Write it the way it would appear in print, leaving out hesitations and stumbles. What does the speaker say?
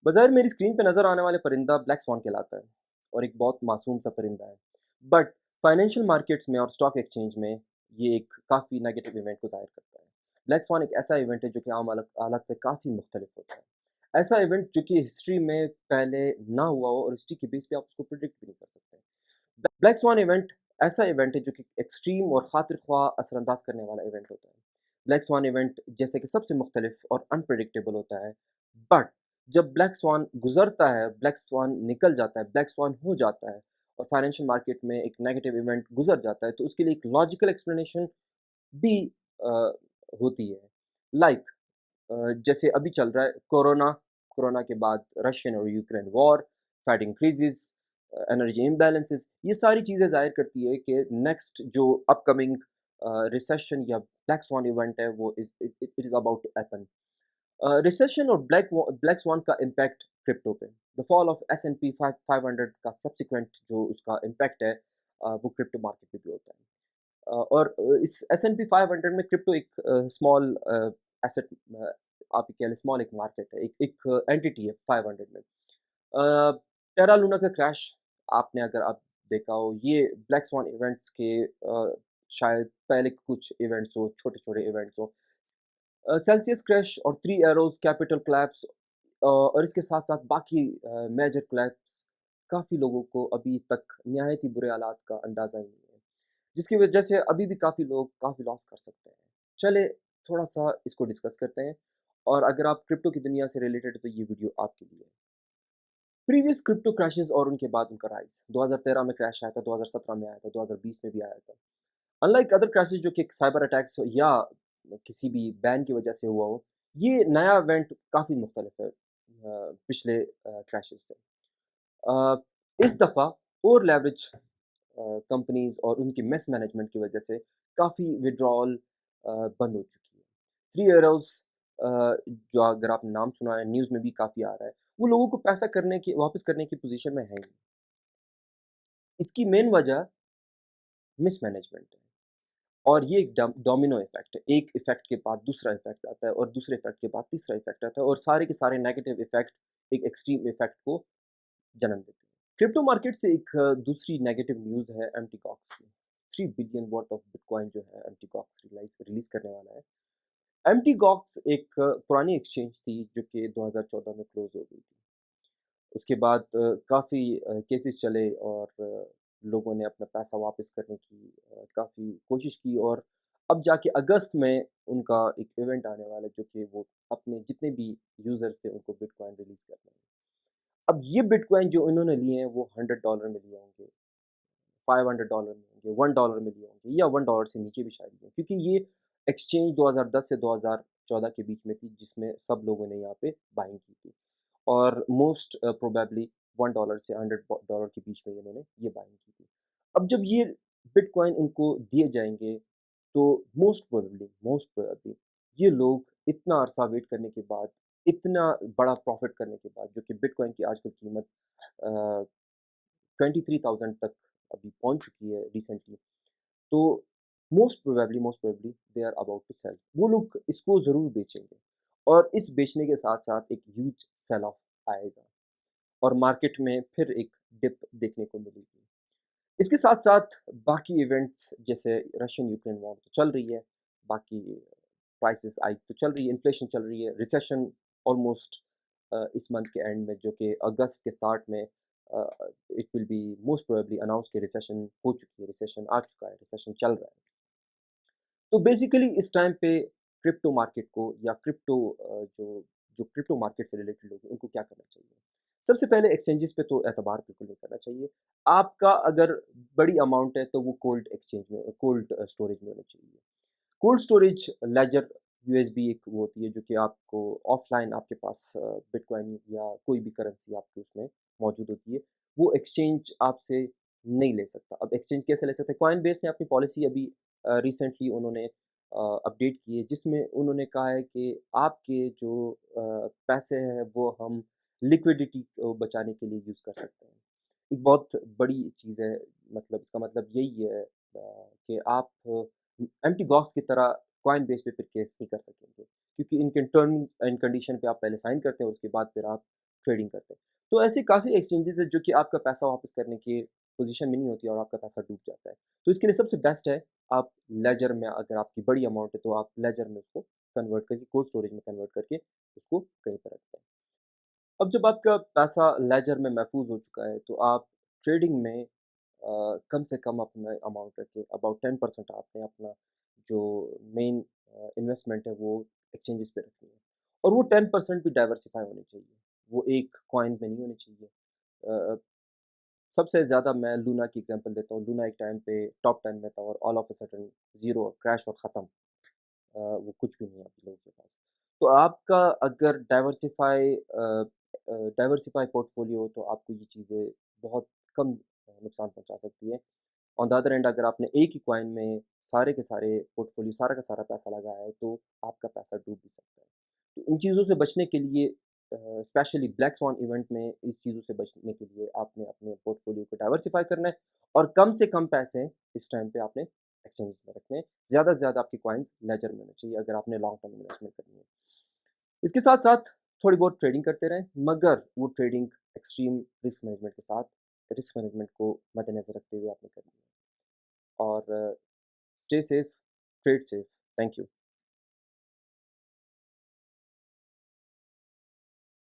बज़ाहिर मेरी स्क्रीन पे नज़र आने वाले परिंदा ब्लैक स्वान कहलाता है और एक बहुत मासूम सा परिंदा है। बट फाइनेंशियल मार्केट्स में और स्टॉक एक्सचेंज में ये एक काफ़ी नेगेटिव इवेंट को ज़ाहिर करता है। ब्लैक स्वान एक ऐसा इवेंट है जो कि आम हालात से काफ़ी मुख्तलिफ होता है। ऐसा इवेंट जो कि हिस्ट्री में पहले ना हुआ हो और हिस्ट्री के बेस पे आप उसको प्रिडिक्ट भी नहीं कर सकते। ब्लैक स्वान इवेंट ऐसा इवेंट है जो कि एक्सट्रीम और खातिर ख्वाह असरअंदाज करने वाला इवेंट होता है। ब्लैक स्वान इवेंट जैसे कि सबसे मुख्तलिफ और अनप्रिडिक्टेबल होता है। बट जब ब्लैक स्वान गुजरता है, ब्लैक स्वान निकल जाता है, ब्लैक स्वान हो जाता है और फाइनेंशियल मार्केट में एक नेगेटिव इवेंट गुजर जाता है, तो उसके लिए एक लॉजिकल एक्सप्लेनेशन भी अ, होती है। लाइक जैसे अभी चल रहा है कोरोना, कोरोना के बाद रशियन और Ukraine war, Fed increases, energy imbalances, ये सारी चीज़ें ज़ाहिर करती है कि नेक्स्ट जो अपकमिंग रिसेशन या ब्लैक स्वान इवेंट है वो it is about to happen. Recession और ब्लैक स्वान का इम्पैक्ट क्रिप्टो पे। द फॉल ऑफ S&P 500 का सब्सिक्वेंट जो उसका इम्पैक्ट है वो क्रिप्टो मार्केट पे भी होता है। और इस S&P 500 में क्रिप्टो एक स्मॉल एसेट, आप कह लें स्मॉल एक मार्केट है, एक एक एंटिटी है 500 में। टेरा लूना का क्रैश आपने अगर आप देखा हो, ये ब्लैक स्वान इवेंट्स के शायद पहले कुछ इवेंट्स हो, छोटे-छोटे इवेंट्स हो। सेल्सियस क्रैश और थ्री एरोज़ कैपिटल कोलैप्स और इसके साथ-साथ बाकी मेजर कोलैप्स काफ़ी लोगों को अभी तक निहायत ही बुरे हालात का अंदाज़ा ही नहीं है। जिसकी वजह से अभी भी काफ़ी लोग काफ़ी लॉस कर सकते हैं। चलें थोड़ा-सा इसको डिस्कस करते हैं और अगर आप क्रिप्टो की दुनिया से रिलेटेड तो ये वीडियो आपके लिए है। प्रीवियस क्रिप्टो क्रैशेज़ और उनके बाद उनका राइज़ 2013 में क्रैश आया था, 2017 में आया था, 2020 में भी आया था। अनलाइक अदर क्रैशेज़ जो कि एक साइबर अटैक्स हो या किसी भी बैन की वजह से हुआ हो, ये नया इवेंट काफ़ी मुख्तलिफ है पिछले क्रैशेज़ से। अ, इस दफ़ा ओवर लेवरेज कंपनीज़ और उनकी मिस मैनेजमेंट की वजह से काफ़ी विथड्रॉअल बंद हो चुकी है। थ्री एरोज़ जो अगर आपने नाम सुना है, न्यूज़ में भी काफ़ी आ रहा है, वो लोगों को पैसा करने की वापस करने की पोज़ीशन में है ही नहीं। इसकी मेन वजह मिसमैनेजमेंट है और ये एक डोमिनो इफ़ेक्ट है। एक इफ़ेक्ट के बाद दूसरा इफ़ेक्ट आता है और दूसरे इफ़ेक्ट के बाद तीसरा इफ़ेक्ट आता है और सारे के सारे नेगेटिव इफ़ेक्ट एक एक्सट्रीम इफ़ेक्ट को जन्म देते हैं। क्रिप्टो मार्केट से एक दूसरी नेगेटिव न्यूज़ है एम्प्टी कॉक्स की। 3 बिलियन वर्थ ऑफ बिटकॉइन जो है एम्प्टी कॉक्स रिलीज़ करने वाला है। एम्प्टी कॉक्स एक पुरानी एक्सचेंज थी जो कि 2014 में क्लोज़ हो गई थी। उसके बाद काफ़ी केसेस चले और लोगों ने अपना पैसा वापस करने की काफ़ी कोशिश की और अब जाके अगस्त में उनका एक इवेंट आने वाला है जो कि वो अपने जितने भी यूज़र्स थे उनको बिटकॉइन रिलीज़ कर रहे हैं। अब ये बिटकॉइन जो इन्होंने लिए हैं वो $100 में लिए होंगे, $500 में होंगे, $1 में लिए होंगे या $1 से नीचे भी शायद लिए क्योंकि ये एक्सचेंज 2010 से 2014 के बीच में थी जिसमें सब लोगों ने यहाँ पे बाइंग की थी। और मोस्ट प्रोबेबली $1 से $100 के बीच में इन्होंने ये बाइंग की थी। अब जब ये बिटकॉइन इनको दिए जाएँगे, तो मोस्ट प्रोबेबली ये लोग इतना अरसा वेट करने के बाद, इतना बड़ा प्रॉफ़िट करने के बाद, जो कि बिटकॉइन की आजकल कीमत 23,000 तक अभी पहुँच चुकी है रिसेंटली। तो most probably they are about to sell. वो लोग इसको ज़रूर बेचेंगे और इस बेचने के साथ-साथ एक ह्यूज सेल ऑफ आएगा और मार्केट में फिर एक डिप देखने को मिलेगी। इसके साथ-साथ बाकी इवेंट्स जैसे रशियन यूक्रेन वॉर तो चल रही है, बाकी प्राइसेस हाइक तो चल रही है, इन्फ्लेशन चल रही है, रिसेशन ऑलमोस्ट इस मंथ के एंड में जो कि अगस्त के स्टार्ट में it will be most probably announce कि रिसेशन हो चुकी है, रिसेशन आ चुका है, रिसेशन चल रहा है। तो बेसिकली इस टाइम पे क्रिप्टो मार्केट को या जो जो क्रिप्टो मार्केट से रिलेटेड लोग हैं, उनको क्या करना चाहिए? सबसे पहले एक्सचेंजेस पे तो एतबार बिल्कुल नहीं करना चाहिए। आपका अगर बड़ी अमाउंट है, तो वो कोल्ड स्टोरेज में होना चाहिए। कोल्ड स्टोरेज लेजर यूएसबी एक वो होती है, जो कि आपको ऑफ़लाइन आपके पास बिटकॉइन या कोई भी करेंसी आपकी उसमें मौजूद होती है। वो एक्सचेंज आपसे नहीं ले सकता। अब एक्सचेंज कैसे ले सकते हैं? कॉइनबेस ने अपनी पॉलिसी अभी रिसेंटली उन्होंने अपडेट की है, जिसमें उन्होंने कहा है कि आपके जो पैसे हैं, वो हम लिक्विडिटी को बचाने के लिए यूज़ कर सकते हैं। एक बहुत बड़ी चीज़ है, मतलब इसका मतलब यही है कि आप एम्प्टी बॉक्स की तरह कॉइनबेस पे फिर केस नहीं कर सकेंगे, क्योंकि इनके टर्म्स एंड कंडीशन पे आप पहले साइन करते हैं, उसके बाद फिर आप ट्रेडिंग करते हैं। तो ऐसे काफ़ी एक्सचेंजेज़ हैं जो कि आपका पैसा वापस करने की पोज़ीशन में नहीं होती और आपका पैसा डूब जाता है। तो इसके लिए सबसे बेस्ट है आप लेजर में अगर आपकी बड़ी अमाउंट है तो आप लेजर में उसको कन्वर्ट करके कोल्ड स्टोरेज में कन्वर्ट करके उसको कहीं पर रखते हैं। अब जब आपका पैसा लेजर में महफूज़ हो चुका है तो आप ट्रेडिंग में कम से कम अपना अमाउंट रखें, अबाउट 10% आपने अपना जो मेन इन्वेस्टमेंट है वो एक्सचेंजेस पे रखनी है। और वो 10% भी डाइवर्सिफ़ाई होनी चाहिए, वो एक कॉइन में नहीं होनी चाहिए। अ, सबसे ज़्यादा मैं लूना की एग्ज़ाम्पल देता हूँ, लूना एक टाइम पे टॉप 10 में था और all of a sudden zero crash और ख़त्म। वो कुछ भी नहीं है आप लोगों के पास। तो आपका अगर डाइवर्सिफ़ाई पोर्टफ़ोलियो हो तो आपको ये चीज़ें बहुत कम नुकसान पहुँचा सकती है। ऑन द अदर एंड अगर आपने एक ही कॉइन में सारे के सारे पोर्टफ़ोलियो सारा का सारा पैसा लगाया है तो आपका पैसा डूब भी सकता है। तो इन चीज़ों से बचने के लिए स्पेशली ब्लैक स्वान इवेंट में इस चीज़ों से बचने के लिए आपने अपने पोर्टफ़ोलियो को डाइवर्सिफ़ाई करना है और कम से कम पैसे इस टाइम पे आपने एक्सचेंज में रखने हैं। ज़्यादा से ज़्यादा आपके कॉइन्स लेजर में होने चाहिए अगर आपने लॉन्ग टर्म इन्वेस्टमेंट करनी है। इसके साथ-साथ थोड़ी बहुत ट्रेडिंग करते रहें, मगर वो ट्रेडिंग एक्सट्रीम रिस्क मैनेजमेंट को मद्देनज़र रखते हुए आपने करनी है और stay safe, trade safe. Thank you.